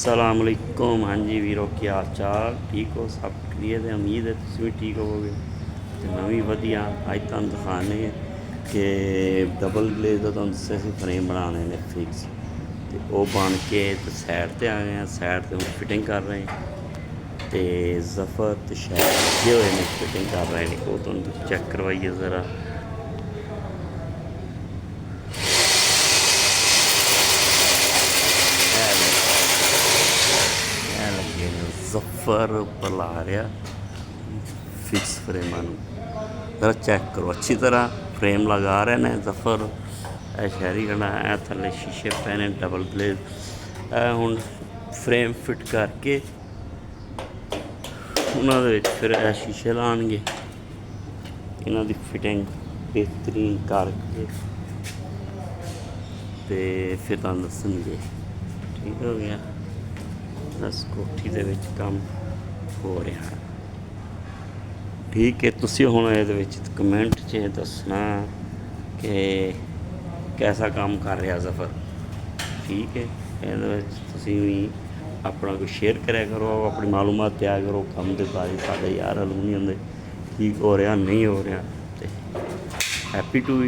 असलामुअलैकुम। हाँ जी वीरो, क्या हाल चाल? ठीक हो? सब क्लियर है? उम्मीद है तुम भी ठीक होवोगे। तो मैं भी वधिया। अज तुहानूं दिखाने कि डबल ग्लेज का तुहानूं दस्सिया सी फ्रेम बनाने ने फिक्स, तो वो बन के तो साइड ते आ गए हैं। साइड ते हम फिटिंग कर रहे हैं, तो जफर तो शायद लगे हुए हैं फिटिंग कर रहे हैं। वो तुहानूं चेक करवाइए ज़रा। लगे ने जफर उपर ला रहा फिक्स फ्रेमां नूं। जरा चेक करो अच्छी तरह। फ्रेम लगा रहे हैं जफर। शहरी खड़ा है थले शीशे पे ने डबल ग्लेज। हुण फ्रेम फिट करके उन्होंने फिर शीशे लाएंगे। इन्हों की फिटिंग बेहतरीन करके तो फिर तुहानूं दस्सणगे। ठीक हो गया। बस कोठी दे विच काम हो रहा। ठीक है, तुसीं हुण इहदे विच कमेंट च दस्सना कि कैसा काम कर रहा जफर। ठीक है, इहदे विच तुसीं भी अपना कुछ शेयर करा करो, अपनी मालूमात दिया करो काम के बारे। साढ़े यार एलूमीनियम दे ठीक हो रहा नहीं हो रहा। तो हैप्पी टू